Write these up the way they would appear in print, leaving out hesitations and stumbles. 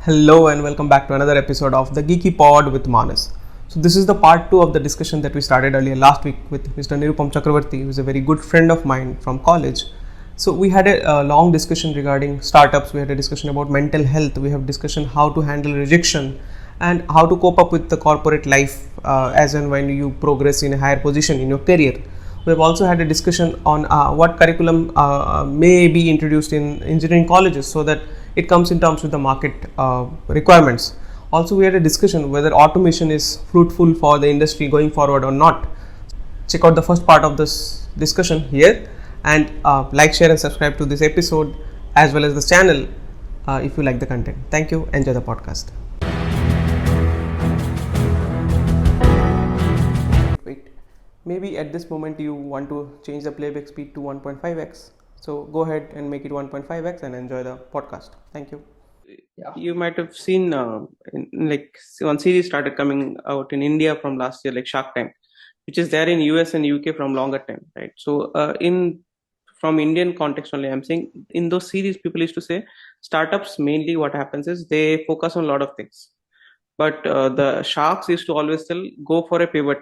Hello and welcome back to another episode of the Geeky Pod with Manas. So this is the part 2 of the discussion that we started earlier last week with Mr. Nirupam Chakrabarti, who is a very good friend of mine from college. So we had a long discussion regarding startups, we had a discussion about mental health, we have discussion how to handle rejection and how to cope up with the corporate life as and when you progress in a higher position in your career. We have also had a discussion on what curriculum may be introduced in engineering colleges so that it comes in terms with the market requirements. Also, we had a discussion whether automation is fruitful for the industry going forward or not. Check out the first part of this discussion here and like, share, and subscribe to this episode as well as this channel if you like the content. Thank you. Enjoy the podcast. Maybe at this moment you want to change the playback speed to 1.5x. So go ahead and make it 1.5x and enjoy the podcast. Thank you. Yeah. You might have seen like one series started coming out in India from last year, like Shark Tank, which is there in US and UK from longer time, right? So in from Indian context only, I'm saying in those series people used to say startups mainly what happens is they focus on a lot of things, but the sharks used to always tell go for a pivot,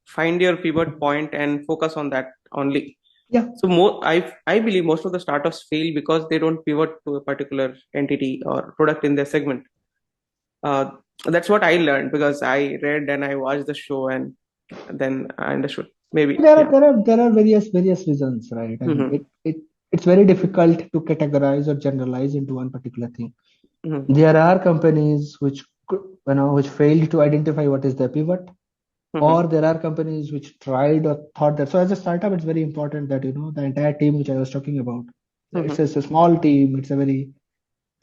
find your pivot point and focus on that only. Yeah. So I believe most of the startups fail because they don't pivot to a particular entity or product in their segment. uh, that's what I learned because I read and I watched the show and then I understood maybe. There are Yeah. there are various reasons, right? I mean, Mm-hmm. it's very difficult to categorize or generalize into one particular thing. Mm-hmm. There are companies which failed to identify what is their pivot, Mm-hmm. or there are companies which tried or thought that. So as a startup, it's very important that the entire team which I was talking about. Mm-hmm. It's a small team. It's a very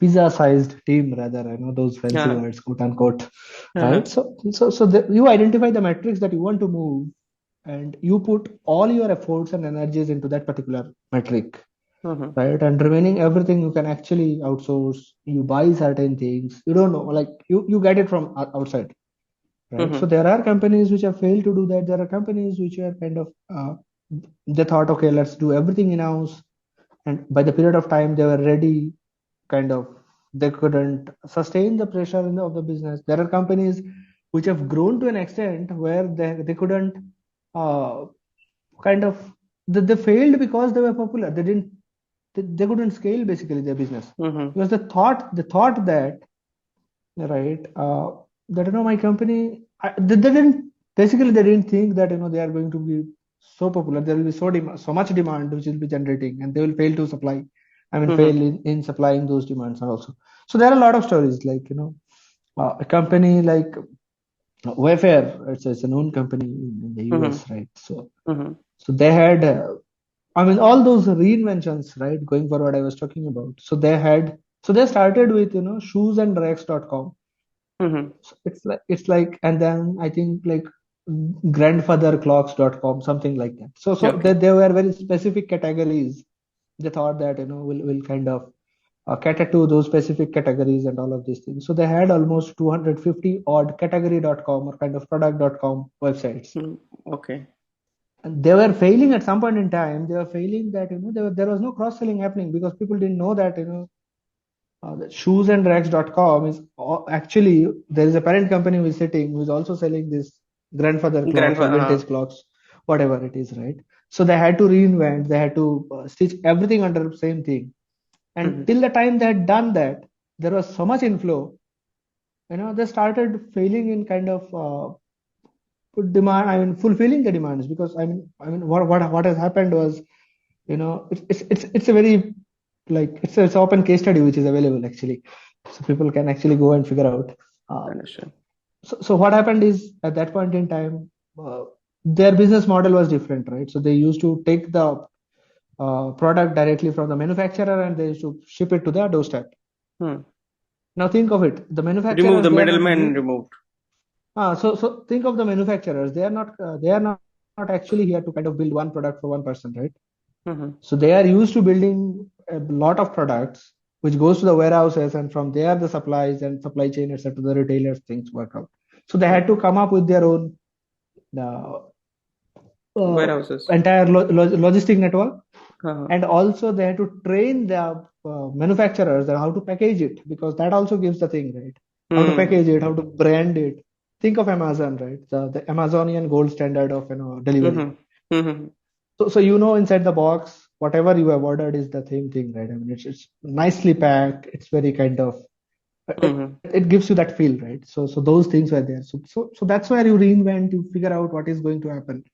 pizza-sized team, rather. I know those fancy Uh-huh. words, quote unquote, Uh-huh. right? So you identify the metrics that you want to move, and you put all your efforts and energies into that particular metric, Mm-hmm. right? And remaining everything you can actually outsource. You buy certain things. You don't know, like you get it from outside, right? So Mm-hmm. there are companies which have failed to do that. There are companies which are kind of they thought, okay, let's do everything in house, and by the period of time they were ready, kind of they couldn't sustain the pressure of the business. There are companies which have grown to an extent where they couldn't uh, kind of they failed because they were popular. They couldn't scale basically their business Mm-hmm. because they thought that, right, that my company, they didn't, basically they didn't think that they are going to be so popular, there will be so much demand which will be generating, and they will fail to supply, I mean fail Mm-hmm. in supplying those demands also. So there are a lot of stories, like a company like Wayfair. It's a known company in the US, right? So Mm-hmm. so they had, I mean, all those reinventions, right? Going forward, I was talking about. So they started with, shoesandrex.com. Mm-hmm. So it's like, and then I think like grandfatherclocks.com, something like that. So Okay. they were very specific categories. They thought that, will kind of cater to those specific categories and all of these things. So they had almost 250 odd category.com or kind of product.com websites. Mm. Okay. And they were failing at some point in time. They were failing that, there was no cross selling happening because people didn't know that, that shoesandrex.com is actually, there is a parent company who is sitting, who is also selling this grandfather clocks or Grandfather. vintage clocks, whatever it is, right? So they had to reinvent, they had to stitch everything under the same thing. And Mm-hmm. till the time they had done that, there was so much inflow, they started failing in kind of demand, I mean fulfilling the demands, because I mean what has happened was, it's a very, like, it's an open case study which is available actually, so people can actually go and figure out. uh, Understand. so what happened is, at that point in time, uh, their business model was different, right? So they used to take the product directly from the manufacturer, and they used to ship it to their doorstep. Hmm. Now think of it, the Remove manufacturers, the they are not middleman removed. so think of the manufacturers, they are not actually here to kind of build one product for one person, right? Mm-hmm. So they are used to building a lot of products which goes to the warehouses, and from there the supplies and supply chain, etc., the retailers, things work out. So they had to come up with their own uh, uh, Warehouses. entire logistic network, Uh-huh. and also they had to train manufacturers, that how to package it, because that also gives the thing, right? How to Hmm. package it, how to brand it. Think of Amazon, right? The Amazonian gold standard of delivery. Hmm. Hmm. So inside the box, whatever you have ordered is the same thing, right? I mean, it's nicely packed. It's very kind of Hmm. it gives you that feel, right? So those things were there. So that's where you reinvent, you figure out what is going to happen,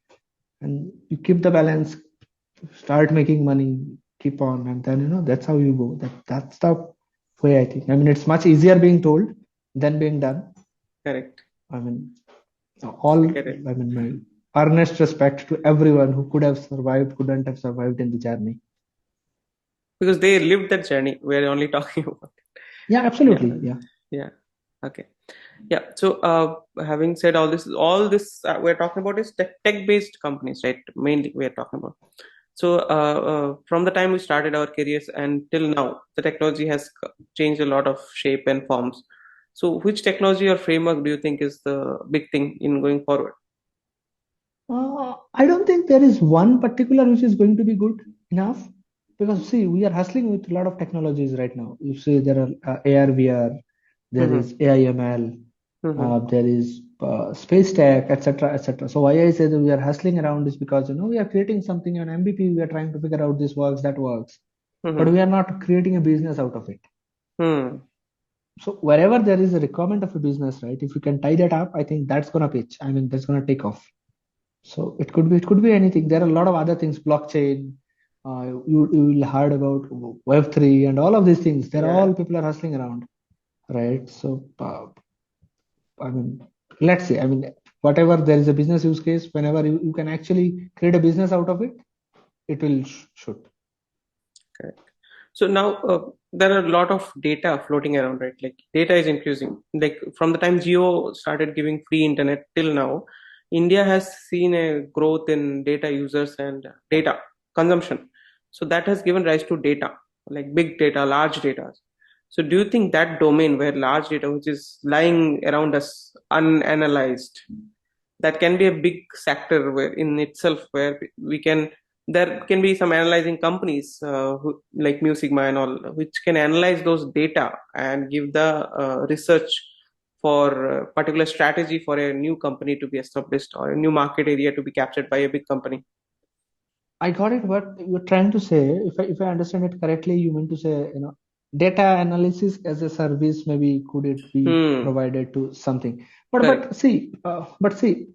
and you keep the balance, start making money, keep on, and then that's how you go. That's the way I think. I mean, it's much easier being told than being done. Correct. I mean, all Correct. I mean, my earnest respect to everyone who could have survived, couldn't have survived in the journey. Because they lived that journey. We're only talking about. Yeah, Yeah. absolutely. Yeah. Yeah. Okay. Yeah. So, having said all this we're talking about is tech-based companies, right? Mainly, we're talking about. So, from the time we started our careers and till now, the technology has changed a lot of shape and forms. So, which technology or framework do you think is the big thing in going forward? I don't think there is one particular which is going to be good enough, because see, we are hustling with a lot of technologies right now. You see, there are AR, VR, there Mm-hmm. is AI/ML, Mm-hmm. there is space tech, etc., etc. So why I say that we are hustling around is because we are creating something on MVP. We are trying to figure out this works, that works, but Mm-hmm. we are not creating a business out of it. Hmm. So wherever there is a requirement of a business, right? If you can tie that up, I think that's gonna pitch. I mean, that's gonna take off. So it could be anything. There are a lot of other things, blockchain. You will heard about Web3 and all of these things. They're Yeah. all people are hustling around, right? So I mean, let's see. I mean, whatever there is a business use case, whenever you can actually create a business out of it, it will shoot. Correct. So now there are a lot of data floating around, right? Like data is increasing. Like from the time Geo started giving free internet till now, India has seen a growth in data users and data consumption. So that has given rise to data, like big data, large data. So do you think that domain where large data, which is lying around us unanalyzed, that can be a big sector where in itself where we can there can be some analyzing companies like Musigma and all, which can analyze those data and give the research for a particular strategy for a new company to be established or a new market area to be captured by a big company. I got it. What you're trying to say, if I understand it correctly, you mean to say, data analysis as a service, maybe could it be Hmm. provided to something? But Correct. but see,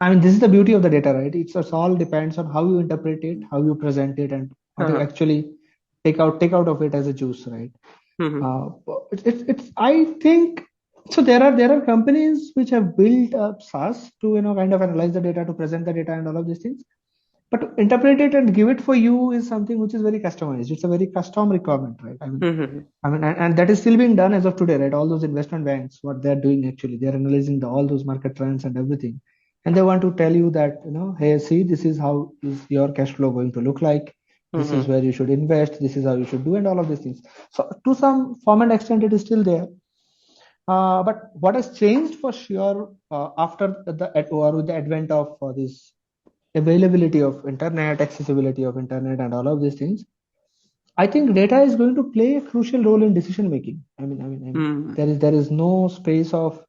I mean, this is the beauty of the data, right? It's all depends on how you interpret it, how you present it, and what you Uh-huh. actually take out of it as a juice, right? Hmm. It's I think so. There are companies which have built up SaaS to kind of analyze the data, to present the data, and all of these things, but to interpret it and give it for you is something which is very customized. It's a very custom requirement, right? Hmm. And that is still being done as of today, right? All those investment banks, what they're doing actually, they're analyzing all those market trends and everything, and they want to tell you that hey, see, this is how is your cash flow going to look like. This is Hmm. where you should invest. This is how you should do, and all of these things. So to some form and extent, it is still there. But what has changed for sure after or with the advent of this availability of internet, accessibility of internet, and all of these things, I think data is going to play a crucial role in decision making. I mean, Hmm. there is no space of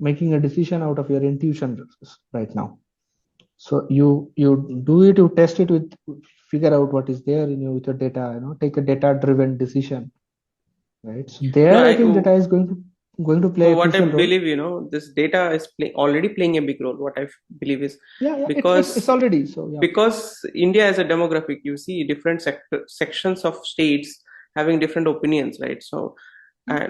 making a decision out of your intuition right now. So you do it, you test it with, figure out what is there in you with your data. Take a data driven decision, right? So No, there, I think data is going to play a what I crucial role. believe, this data is already playing a big role. What I believe is Yeah, it's because already so. Yeah. India as a demographic, you see different sections of states having different opinions, right? So,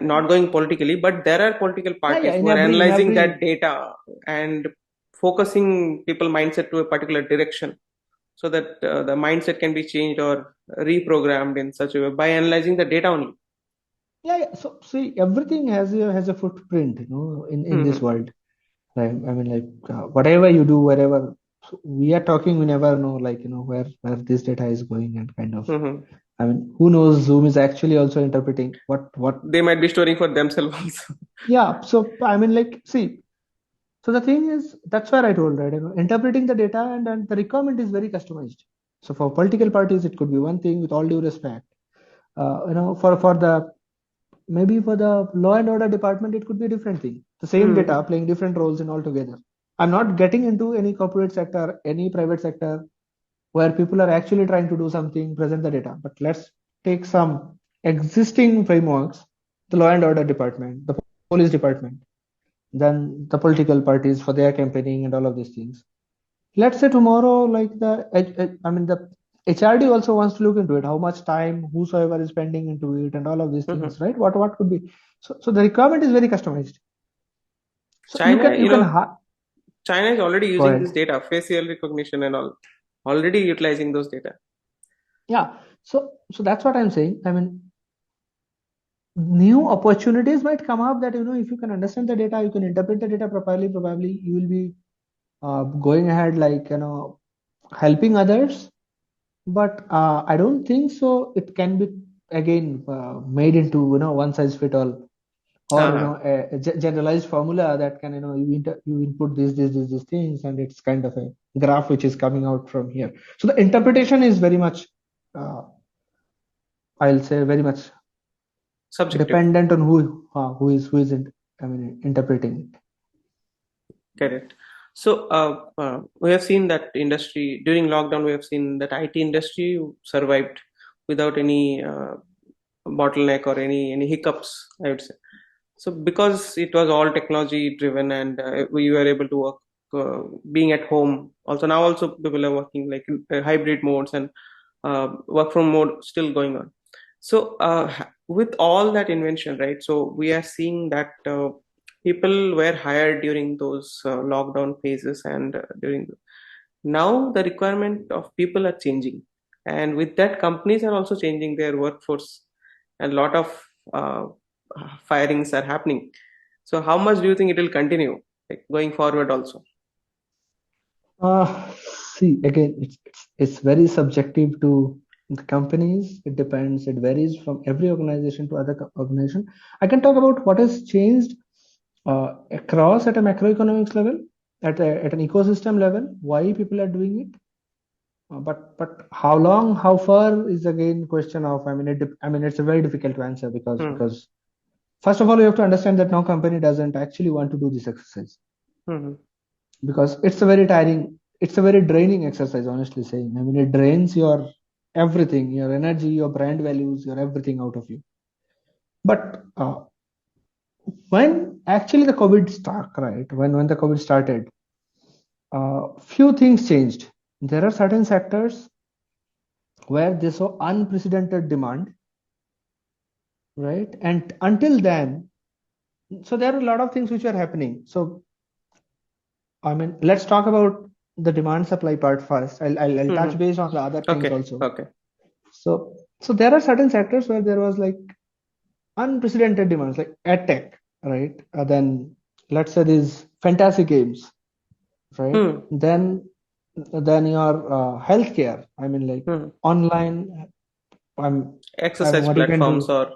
not going politically, but there are political Yeah. parties In who are every in analyzing every that data and focusing people mindset to a particular direction so that the mindset can be changed or reprogrammed in such a way by analyzing the data only. Yeah. So see, everything has a footprint, in this Hmm. world, right? I mean, like whatever you do, wherever, so we are talking, we never know, like where this data is going, and kind of. Hmm. I mean, who knows? Zoom is actually also interpreting what. They might be storing for themselves also. Yeah. So I mean, like, see. So the thing is, that's where I told, right? Interpreting the data, and the requirement is very customized. So for political parties, it could be one thing, with all due respect. For the maybe for the law and order department, it could be a different thing. The same data playing different roles in altogether. I'm not getting into any corporate sector, any private sector where people are actually trying to do something, present the data. But let's take some existing frameworks, the law and order department, the police department, then the political parties for their campaigning and all of these things. Let's say tomorrow, like the HRD also wants to look into it, how much time whosoever is spending into it and all of these things, right? What could be? So the requirement is very customized. So China, China is already go using ahead. this data, facial recognition and all, already utilizing those data. Yeah. So that's what I'm saying. I mean, new opportunities might come up that, if you can understand the data, you can interpret the data properly, probably you will be going ahead, like, helping others. But I don't think so. It can be again made into, one size fit all, or a generalized formula that can, you input these things, and it's kind of a graph which is coming out from here. So the interpretation is very much, I'll say, very much Subjective. dependent on who is interpreting it. Correct. So we have seen that industry during lockdown. We have seen that IT industry survived without any bottleneck or any hiccups, I would say. So because it was all technology driven and we were able to work being at home. Also now also people are working like in hybrid modes and work from mode still going on. So with all that invention, right? So we are seeing that people were hired during those lockdown phases and now the requirement of people are changing, and with that companies are also changing their workforce, and a lot of firings are happening. So how much do you think it will continue, like going forward also? See, again, it's very subjective to the companies. It depends. It varies from every organization to other organization. I can talk about what has changed across at a macroeconomics level, at an ecosystem level, why people are doing it. But how long, how far is again question of. It's a very difficult to answer because first of all, you have to understand that no company doesn't actually want to do this exercise because it's a very tiring, it's a very draining exercise. Honestly saying, it drains your everything, your energy, your brand values, your everything out of you. But when actually the COVID struck, right? When the COVID started, few things changed. There are certain sectors where they saw unprecedented demand, right? And until then, so there are a lot of things which are happening. So let's talk about the demand supply part first. I'll touch base on the other things also. Okay. So there are certain sectors where there was like unprecedented demands, like edtech, right? Then let's say these fantasy games, right? Then your healthcare. Online. Exercise platforms or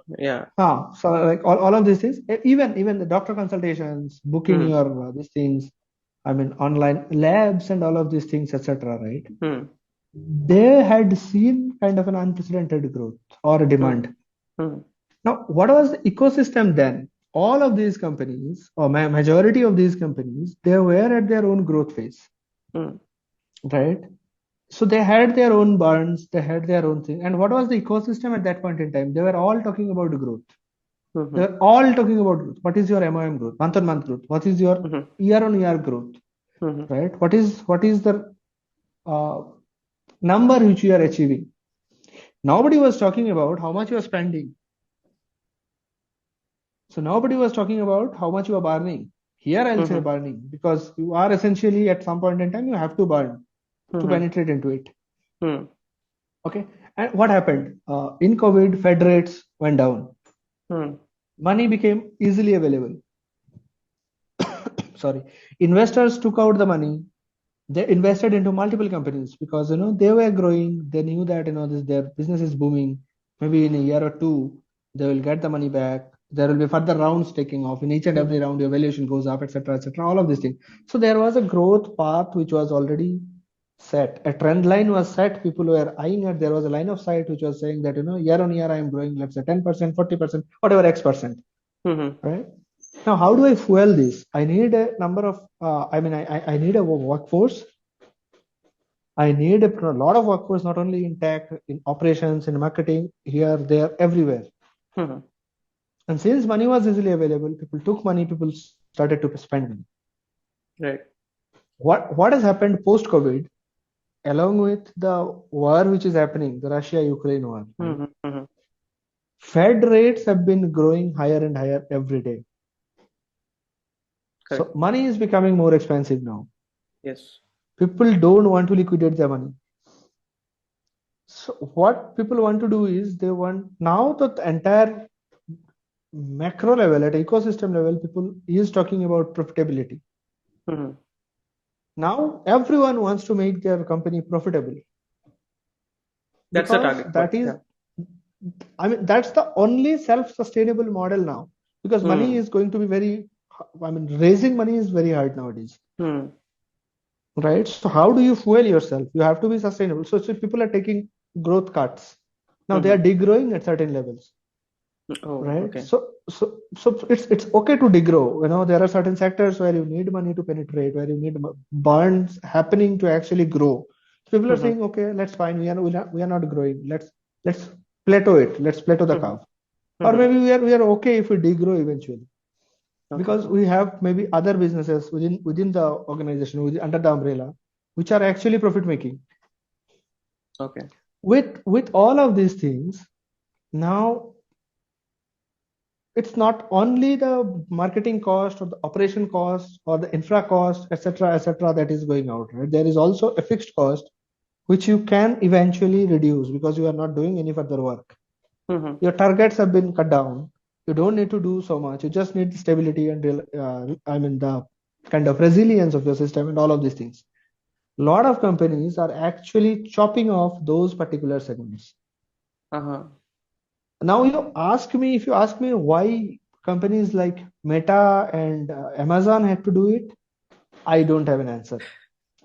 So like all of these things, even the doctor consultations, booking your these things. Online labs and all of these things, etc. Right? They had seen kind of an unprecedented growth or a demand. Now, what was the ecosystem then? All of these companies, or majority of these companies, they were at their own growth phase, right? So they had their own burns, they had their own thing. And what was the ecosystem at that point in time? They were all talking about growth. They were all talking about growth. What is your MOM growth, month-on-month growth? What is your year-on-year growth, right? What is the number which you are achieving? Nobody was talking about how much you are spending. So nobody was talking about how much you are burning. Here I'll say burning, because you are essentially at some point in time you have to burn to penetrate into it. Okay. And what happened? In COVID, Fed rates went down. Money became easily available. Sorry. Investors took out the money. They invested into multiple companies because they were growing. They knew that their business is booming. Maybe in a year or two they will get the money back. There will be further rounds taking off. In each and every round, your valuation goes up, etc., etc. All of these things. So there was a growth path which was already set. A trend line was set. People were eyeing it. There was a line of sight which was saying that, year on year I am growing, let's say 10%, 40%, whatever X%, Mm-hmm. right? Now, how do I fuel this? I need a number of, I need a workforce. I need a lot of workforce, not only in tech, in operations, in marketing, here, there, everywhere. Mm-hmm. And since money was easily available, people took money, people started to spend money. Right. What has happened post-COVID, along with the war which is happening, the Russia-Ukraine war, right? Mm-hmm. Mm-hmm. Fed rates have been growing higher and higher every day. Correct. So money is becoming more expensive now. Yes. People don't want to liquidate their money. So what people want to do is they want now that the entire macro level, at ecosystem level, people is talking about profitability. Mm-hmm. Now everyone wants to make their company profitable That's the because target. that is, that's the only self-sustainable model now, because money is going to be very, raising money is very hard nowadays, right? So how do you fuel yourself? You have to be sustainable. So people are taking growth cuts. Now they are degrowing at certain levels, Oh, right? okay. So it's okay to degrow. There are certain sectors where you need money to penetrate, where you need burns happening to actually grow. So people are saying, okay, let's fine. We are not growing. Let's plateau it. Let's plateau the curve. Or maybe we are okay if we degrow eventually, because we have maybe other businesses within the organization, under the umbrella, which are actually profit making. Okay. With all of these things, now it's not only the marketing cost or the operation cost or the infra cost, etc., that is going out, right? There is also a fixed cost which you can eventually reduce because you are not doing any further work. Your targets have been cut down. You don't need to do so much. You just need the stability and the kind of resilience of your system and all of these things. A lot of companies are actually chopping off those particular segments. Now, if you ask me why companies like Meta and Amazon had to do it, I don't have an answer.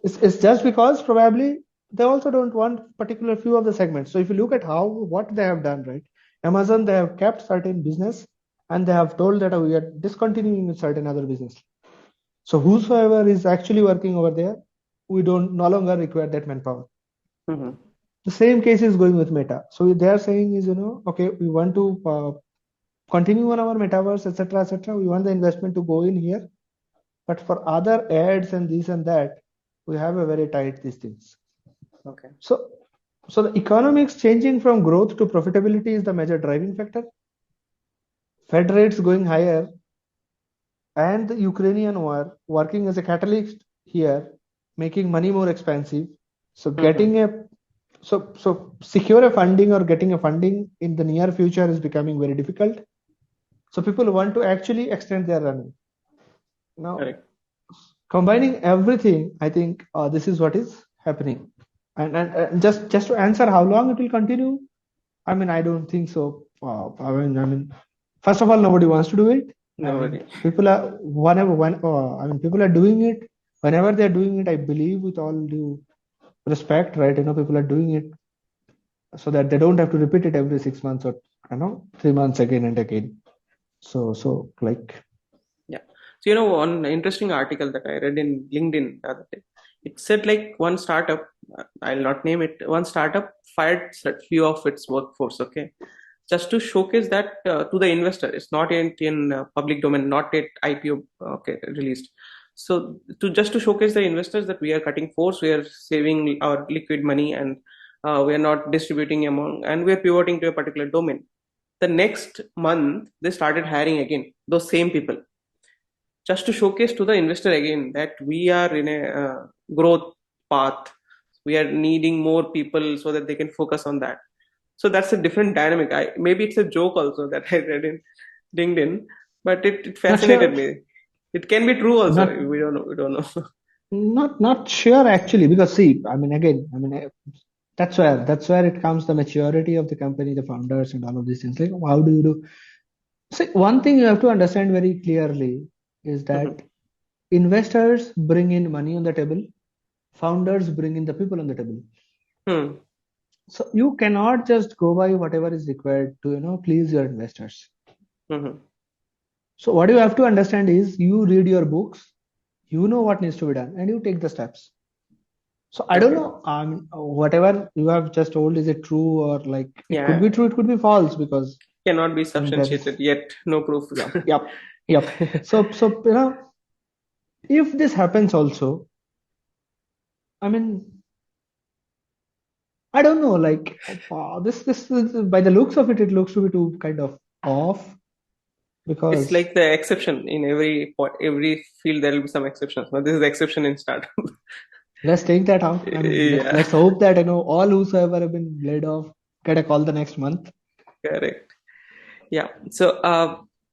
It's just because probably they also don't want particular few of the segments. So if you look at what they have done, right? Amazon, they have kept certain business and they have told that we are discontinuing with certain other business. So whosoever is actually working over there, we don't no longer require that manpower. The same case is going with Meta. So they are saying is, okay, we want to continue on our metaverse, etc. We want the investment to go in here, but for other ads and this and that, we have a very tight these things. Okay. So the economics changing from growth to profitability is the major driving factor. Fed rates going higher and the Ukrainian war working as a catalyst here, making money more expensive. So secure a funding or getting a funding in the near future is becoming very difficult. So people want to actually extend their running. Now, combining everything, I think this is what is happening. And just to answer how long it will continue, I don't think so. First of all, nobody wants to do it. Nobody. People are people are doing it. Whenever they're doing it, I believe with all due respect, right? People are doing it so that they don't have to repeat it every 6 months or 3 months again and again. So like. Yeah. So one interesting article that I read in LinkedIn the other day. It said like one startup, I'll not name it, one startup fired a few of its workforce, okay, just to showcase that to the investor. It's not in public domain, not yet IPO, okay, released. So to showcase the investors that we are cutting force, we are saving our liquid money, and we are not distributing among, and we are pivoting to a particular domain. The next month, they started hiring again those same people, just to showcase to the investor again that we are in a growth path. We are needing more people so that they can focus on that. So that's a different dynamic. Maybe it's a joke also that I read in LinkedIn, but it fascinated me. It can be true also. We don't know. We don't know. Not sure actually, because see, that's where it comes, the maturity of the company, the founders, and all of these things. Like, how do you do? See, one thing you have to understand very clearly is that investors bring in money on the table. founders bring in the people on the table. Hmm. So you cannot just go by whatever is required to please your investors. Hmm. So what you have to understand is you read your books, you know what needs to be done, and you take the steps. So I don't Okay. know, whatever you have just told, is it true, or like it could be Yeah. true, it could be false, because Cannot be there is, substantiated yet. No proof. yep, yep, yep. So if this happens also, I mean, I don't know, like this is, by the looks of it, it looks to be too kind of off, It's because like the exception in every field. There will be some exceptions. Now, this is the exception in startup. let's take that out. I mean, Yeah, let's hope that all whosoever have been laid off get a call the next month. correct. Yeah. So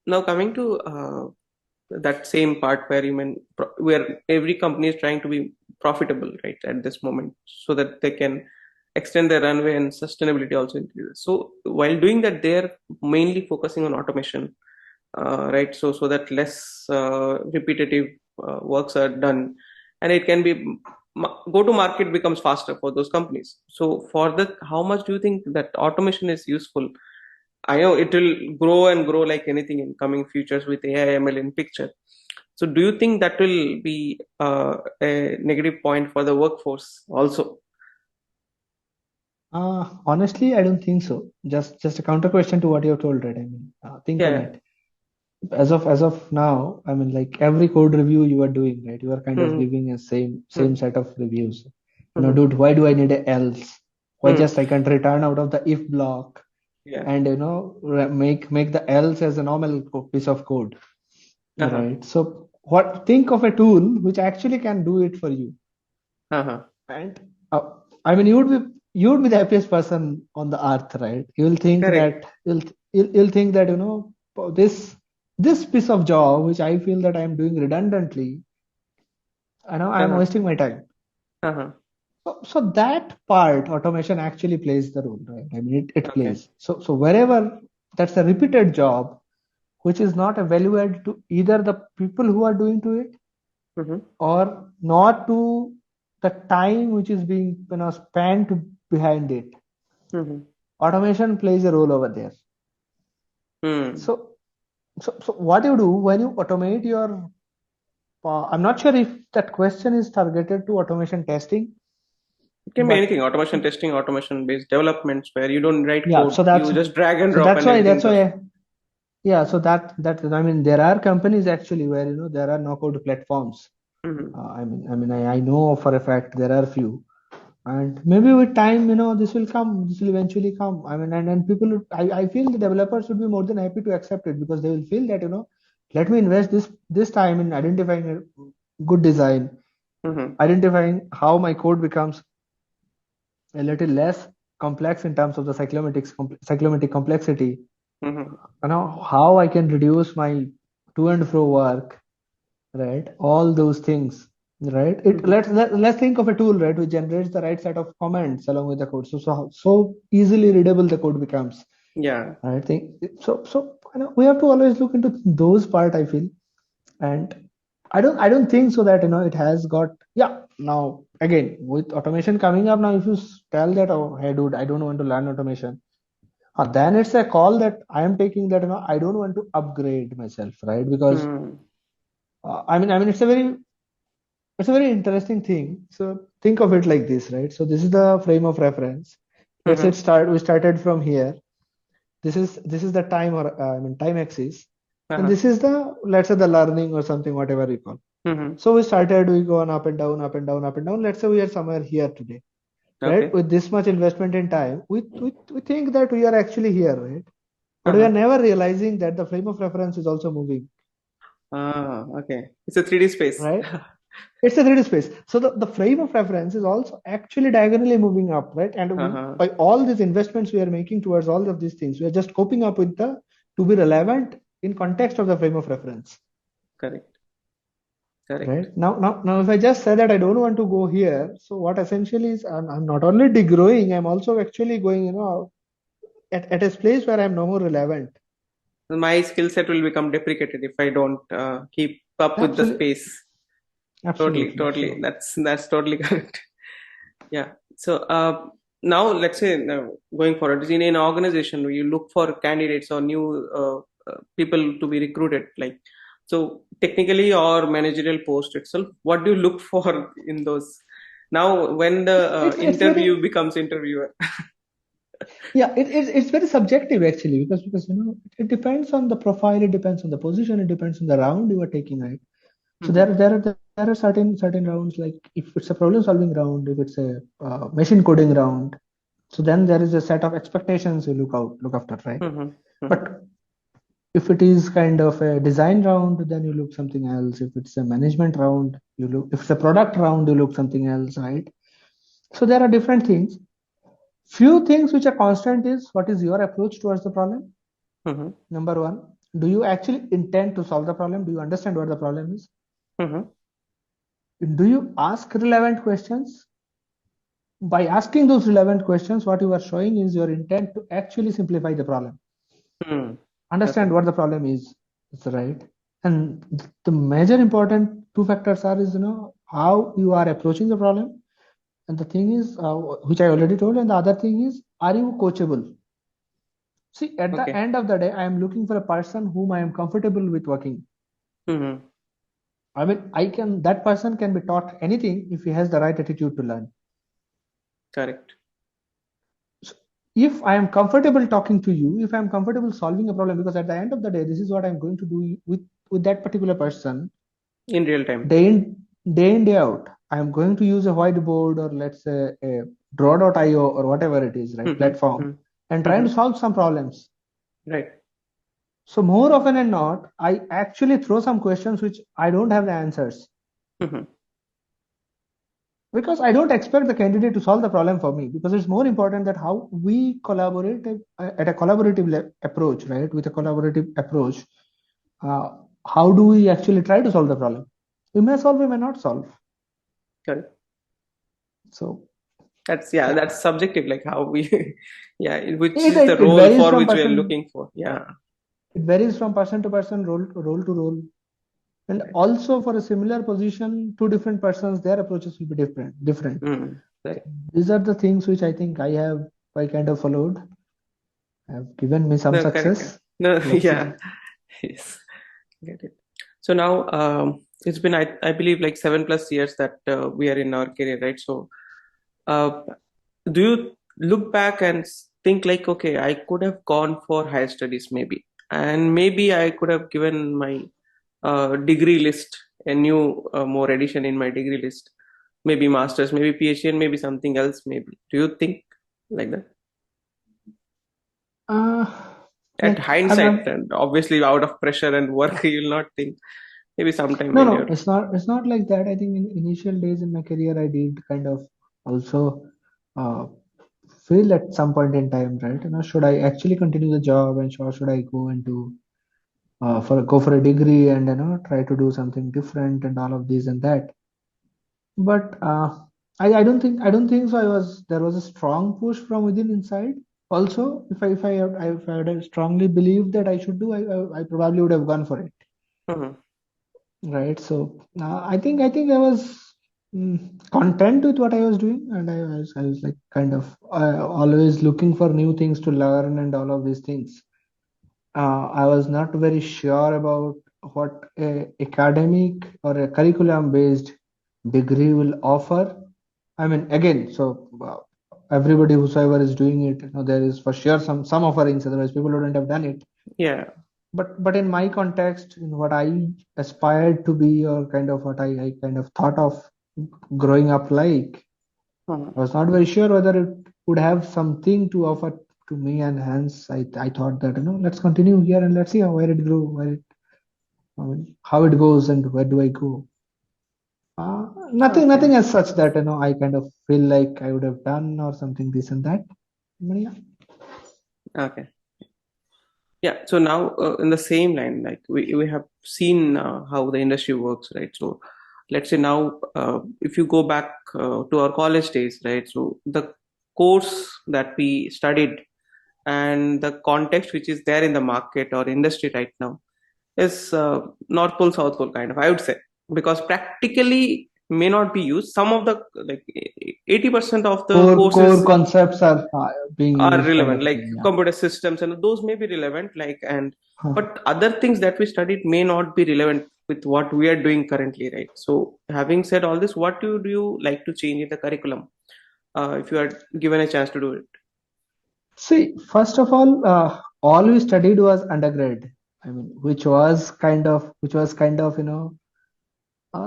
now coming to that same part where where every company is trying to be profitable, right, at this moment, so that they can extend their runway and sustainability also increases. So while doing that, they're mainly focusing on automation, right? So that less repetitive works are done, and it can be go to market becomes faster for those companies. So for that, how much do you think that automation is useful? I know it will grow and grow like anything in coming futures with AI ML in picture. So do you think that will be a negative point for the workforce also? Honestly, I don't think so. Just a counter question to what you have told, right? I mean, think on Yeah. it. As of now, I mean, like every code review you are doing, right? You are kind of Hmm. giving a same Hmm. set of reviews. Hmm. Dude, why do I need a else? Why Hmm. just I can't return out of the if block, Yeah. and make the else as a normal piece of code, Uh-huh. right? So what think of a tool which actually can do it for you, Uh-huh. and I mean, you would be the happiest person on the earth, right? You'll think that Correct. you'll think that this piece of job which I feel that I'm doing redundantly, I know I'm Uh-huh. wasting my time. Uh-huh. So that part automation actually plays the role, right? I mean, it Okay. plays. So wherever that's a repeated job which is not a value add to either the people who are doing to it, Mm-hmm. or not to the time which is being spent behind it, Mm-hmm. automation plays a role over there. Hmm. So so, so what you do when you automate your I'm not sure if that question is targeted to automation testing, It can be but anything, automation testing, automation based developments where you don't write yeah, code, so that's you just drag and so drop that's and why everything that's goes. why yeah, so that I mean, there are companies actually where there are no code platforms. Mm-hmm. I know for a fact there are few, and maybe with time this will come, this will eventually come. I mean, and people I feel the developers should be more than happy to accept it, because they will feel that let me invest this time in identifying a good design, Mm-hmm. identifying how my code becomes a little less complex in terms of the cyclomatic complexity, Mm-hmm. how I can reduce my to and fro work, right? All those things, right? Mm-hmm. Let's think of a tool, right, which generates the right set of comments along with the code. So easily readable the code becomes. Yeah. I think so. We have to always look into those part, I feel, and I don't think so that it has got, yeah. Now again, with automation coming up now, if you tell that, oh hey dude, I don't want to learn automation, then it's a call that I am taking, that I don't want to upgrade myself, right? Because Mm-hmm. I mean, it's a very interesting thing. So think of it like this, right? So this is the frame of reference. Let's say Mm-hmm. we started from here. This is the time, or time axis, and Uh-huh. this is the, let's say, the learning or something, whatever we call. Mm-hmm. So we go on up and down, up and down, up and down. Let's say we are somewhere here today, right? Okay. With this much investment in time, we think that we are actually here, right? But we are Uh-huh. never realizing that the frame of reference is also moving, Ah, okay. It's a 3D space. right? It's a 3D space. So the frame of reference is also actually diagonally moving up, right? And Uh-huh. by all these investments we are making towards all of these things, we are just coping up with the to be relevant in context of the frame of reference. Correct. Correct. Right now, if I just say that I don't want to go here, so what essentially is, I'm not only degrowing, I'm also actually going, at a place where I'm no more relevant. My skill set will become deprecated if I don't keep up with the Absolutely, space. Totally, Absolutely. totally. So That's totally correct. Yeah. So now let's say going forward, in an organization where you look for candidates or new people to be recruited, like so technically or managerial post itself, what do you look for in those? Now, when the it's very, interview becomes interviewer. yeah, it's very subjective actually, because it depends on the profile, it depends on the position, it depends on the round you are taking, right? So Hmm. there are certain rounds, like if it's a problem solving round, if it's a machine coding round, so then there is a set of expectations you look after, right? Hmm. Hmm. But if it is kind of a design round, then you look something else. If it's a management round, you look. If it's a product round, you look something else, right? So there are different things. Few things which are constant is what is your approach towards the problem. Hmm. Number one, do you actually intend to solve the problem? Do you understand what the problem is? Hmm. Do you ask relevant questions? By asking those relevant questions, what you are showing is your intent to actually simplify the problem. Hmm. Understand Okay. what the problem is. That's right. And the major important two factors are is how you are approaching the problem, and the thing is which I already told, and the other thing is, are you coachable? See, at the Okay. end of the day, I am looking for a person whom I am comfortable with working. Hmm. I mean, I can that person can be taught anything if he has the right attitude to learn. Correct. So if I am comfortable talking to you, if I am comfortable solving a problem, because at the end of the day, this is what I'm going to do with that particular person, In real time. day in day out, I'm going to use a whiteboard, or let's say a draw.io or whatever it is, right, Hmm. platform, Hmm. and trying Hmm. to solve some problems. Right. So more often than not, I actually throw some questions which I don't have the answers, Hmm. because I don't expect the candidate to solve the problem for me, because it's more important that how we collaborate at a collaborative approach, right? With a collaborative approach, uh, how do we actually try to solve the problem? We may solve, we may not solve. Correct. So That's yeah, yeah, that's subjective, like how we yeah, which it, is the it, it role varies for from which we are person looking for. Yeah. it varies from person to person, role to role, and Right. also for a similar position, two different persons, their approaches will be different. Mm. So Right. these are the things which I think I kind of followed, have given me some No, correct. success. No, Let's see. yeah. Yes. Get it. So now it's been I believe like 7+ years that we are in our career, right? So uh, do you look back and think like, okay, I could have gone for higher studies maybe, and maybe I could have given my degree list a new more addition in my degree list, maybe masters, maybe PhD, and maybe something else. Maybe do you think like that? Uh, At like I'm hindsight, and obviously out of pressure and work, you'll not think. Maybe sometime no, when no, you're. it's not like that. I think in initial days in my career, I did kind of also uh, feel at some point in time, right? Should I actually continue the job, and should I go into go for a degree, and try to do something different and all of this and that. But I don't think so. There was a strong push from within inside. Also, if I had strongly believed that I should do, I probably would have gone for it, Mhm. right? So I think I was content with what I was doing, and I was like kind of always looking for new things to learn and all of these things. I was not very sure about what a academic or a curriculum based degree will offer. I mean, again, so everybody whosoever is doing it, there is for sure some offerings. Otherwise, people wouldn't have done it. Yeah. But in my context, in what I aspired to be, or kind of what I kind of thought of growing up like, Mhm. I was not very sure whether it would have something to offer to me, and hence I thought that let's continue here and let's see where it grew, I mean, how it goes, and where do I go. Nothing Okay. as such that I kind of feel like I would have done or something this and that. But yeah. Okay. Yeah. So now, in the same line, like we have seen how the industry works, right? So let's say now, if you go back to our college days, right? So the course that we studied and the context which is there in the market or industry right now is North Pole, South Pole kind of, I would say. because practically may not be used. Some of the like 80% of the core courses concepts are being are used, kind relevant, of a like thing. Yeah. computer systems, and those may be relevant, like, and Huh. but other things that we studied may not be relevant with what we are doing currently, right? So having said all this, what do you like to change in the curriculum, if you are given a chance to do it? See, first of all we studied was undergrad. I mean, which was kind of,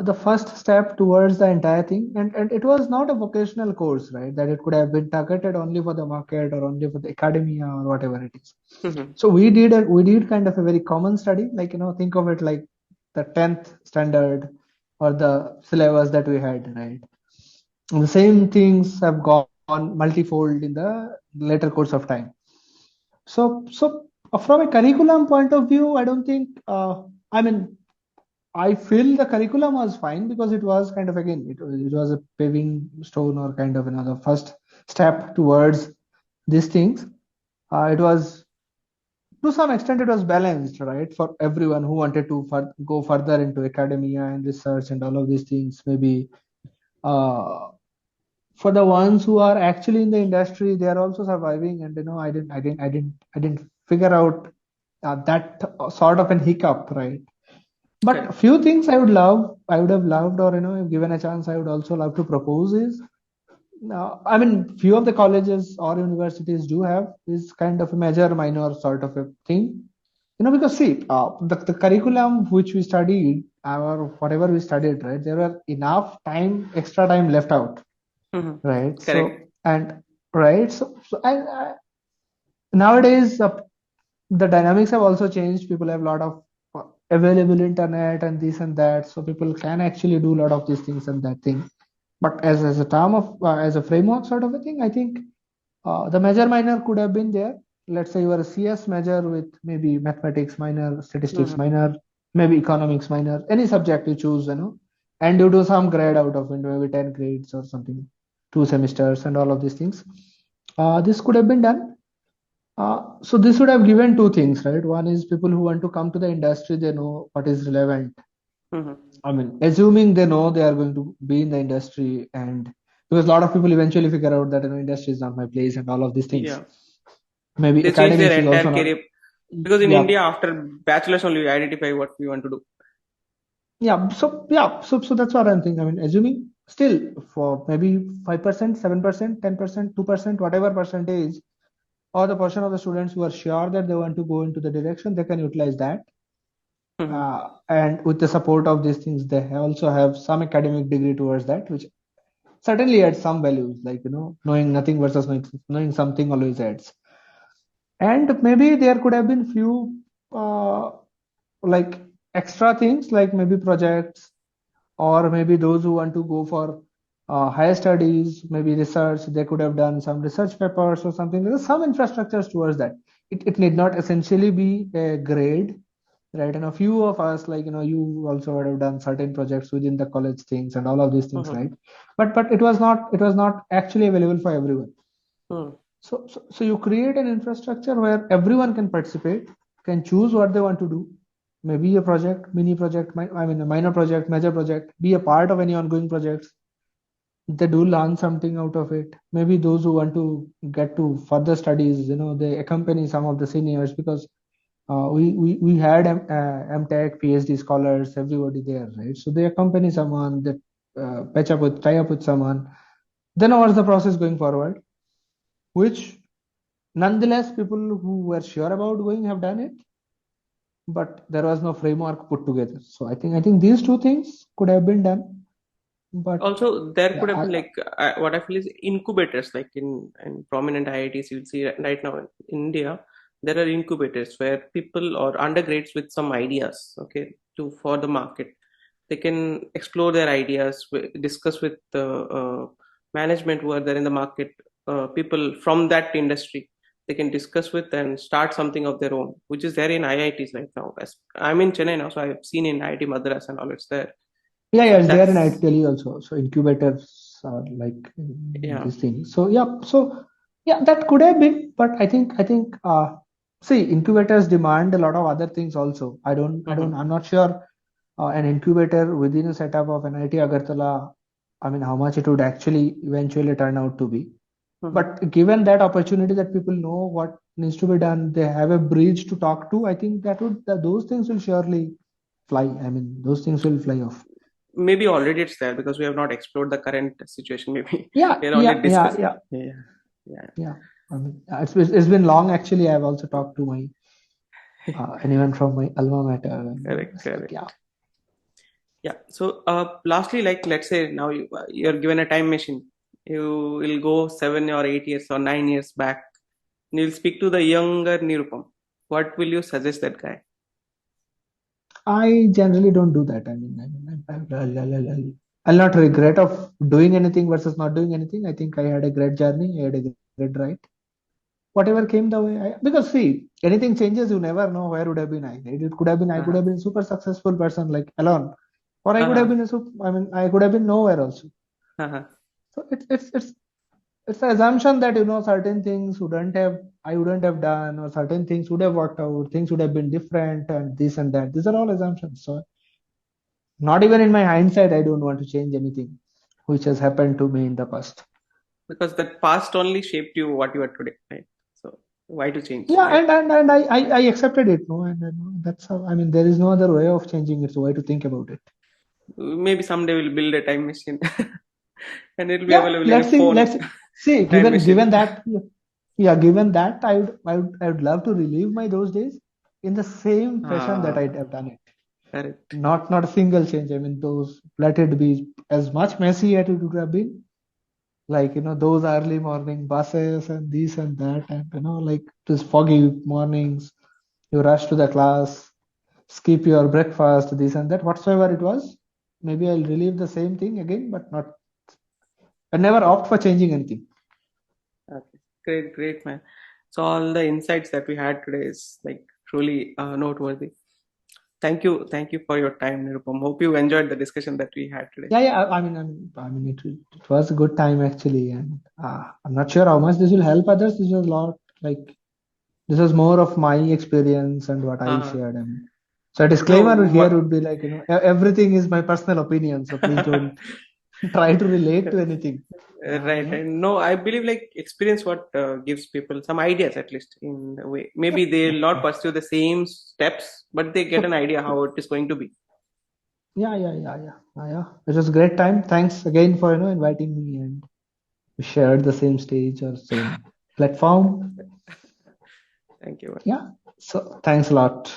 the first step towards the entire thing. And it was not a vocational course, right? That it could have been targeted only for the market or only for the academia or whatever it is. Mhm. So we did kind of a very common study, like, think of it like the 10th standard or the syllabus that we had, right? And the same things have gone multifold in the later course of time. So from a curriculum point of view, I don't think, I mean, I feel the curriculum was fine because it was kind of, again, it was a paving stone or kind of another first step towards these things. It was, to some extent, it was balanced, right, for everyone who wanted to go further into academia and research and all of these things. Maybe uh, for the ones who are actually in the industry, they are also surviving. And I didn't figure out that sort of an hiccup, right? But a Correct. few things I would have loved, or if given a chance, I would also love to propose is, I mean, few of the colleges or universities do have this kind of a major minor sort of a thing. Because see, the curriculum which we studied, or whatever we studied, right, there were enough time, extra time left out, Mhm. right? Correct. So nowadays, the dynamics have also changed. People have a lot of available internet and this and that, so people can actually do a lot of these things and that thing. But as a term of as a framework sort of a thing, I think the major minor could have been there. Let's say you are a CS major with maybe mathematics minor, statistics Mhm. minor, maybe economics minor, any subject you choose, and you do some grade out of it, maybe 10 grades or something, 2 semesters and all of these things. This could have been done. So this would have given two things, right? One is people who want to come to the industry, they know what is relevant. Mhm. I mean, assuming they know they are going to be in the industry, and because a lot of people eventually figure out that industry is not my place and all of these things. Yeah, Maybe they change their academics is entire also not. career, because in Yeah, India, after bachelor's only we identify what we want to do. So that's what I'm thinking. I mean, assuming still for maybe 5%, 7%, 10%, 2%, whatever percentage, or the portion of the students who are sure that they want to go into the direction, they can utilize that. Mhm. And with the support of these things, they also have some academic degree towards that, which certainly adds some values, like, knowing nothing versus knowing something always adds. And maybe there could have been few like extra things, like maybe projects, or maybe those who want to go for higher studies, maybe research, they could have done some research papers or something. There's some infrastructures towards that. It need not essentially be a grade, right? And a few of us, like, you also would have done certain projects within the college things and all of these things, Mhm. right? But it was not actually available for everyone. Mhm. So you create an infrastructure where everyone can participate, can choose what they want to do. Maybe a project, mini project, I mean a minor project, major project, be a part of any ongoing projects. They do learn something out of it. Maybe those who want to get to further studies, they accompany some of the seniors, because we had MTech, PhD scholars, everybody there, right? So they accompany someone, they tie up with someone. Then what's the process going forward? Which nonetheless, people who were sure about going have done it, but there was no framework put together. So I think these two things could have been done, but Also, there yeah, could have been like, what I feel is incubators, like in prominent IITs. You'll see right now in India, there are incubators where people or undergrads with some ideas, okay, to for the market, they can explore their ideas, discuss with the management who are there in the market, people from that industry. They can discuss with and start something of their own, which is there in IITs right now. As I'm in Chennai now, so I've seen in IIT Madras and all it's there. yeah, So it's there in that's, IT Delhi also. So incubators are like yeah. this thing. So that could have been, but I think see, incubators demand a lot of other things also. I'm not sure an incubator within a setup of NIT Agartala, I mean, how much it would actually eventually turn out to be. But given that opportunity that people know what needs to be done, they have a bridge to talk to, I think those things will surely fly. I mean, those things will fly off. Maybe already it's there because we have not explored the current situation. Maybe Yeah, we are only yeah, yeah, discussing. yeah, Yeah, yeah, yeah. I mean, it's been long actually. I've also talked to my anyone from my alma mater, and correct, it's like, yeah. correct. Yeah. So, lastly, like let's say now you're given a time machine, you will go 7 or 8 years or 9 years back, and you'll speak to the younger Nirupam. What will you suggest that guy? I generally don't do that. I'll not regret of doing anything versus not doing anything. I think I had a great journey. I had a great ride. Whatever came the way, because see, anything changes, you never know where would have been I. It could have been I could Uh-huh. have been super successful person like alone, or I could have Uh-huh. been I mean, I could have been nowhere also. Uh-huh. So it's the assumption that certain things wouldn't have I wouldn't have done, or certain things would have worked out, things would have been different, and this and that. These are all assumptions. So not even in my hindsight, I don't want to change anything which has happened to me in the past. Because that past only shaped you what you are today, right? So why to change, Yeah, right? and I accepted it. No, and that's how. I mean, there is no other way of changing it. So why to think about it? Maybe someday we'll build a time machine, and it'll be Yeah, available in a let's see. phone. Let's see. Time Given machine. that, yeah, given that, I would love to relive my those days in the same fashion that I'd Ah, have done it. correct. Not a single change. I mean, those let it be as much messy as it would have been, like those early morning buses and this and that, and like these foggy mornings, you rush to the class, skip your breakfast, this and that, whatsoever it was. Maybe I'll relive the same thing again, but not I never opt for changing anything. Okay. Great, great, man. So all the insights that we had today is like truly noteworthy. Thank you for your time, Nirupam. Hope you enjoyed the discussion that we had today. Yeah, I mean it was a good time actually, and I'm not sure how much this will help others. This was a lot, like, this was more of my experience and what I Uh, shared. And so a no, disclaimer here would be like, everything is my personal opinion. So please don't try to relate to anything. right. And no, I believe like experience what gives people some ideas at least in a way. Yep, Maybe they'll yep, not yep. pursue the same steps, but they get an Yep. idea how it is going to be. Yeah. It was a great time. Thanks again for inviting me, and we shared the same stage or same platform. Thank you. Yeah. So thanks a lot.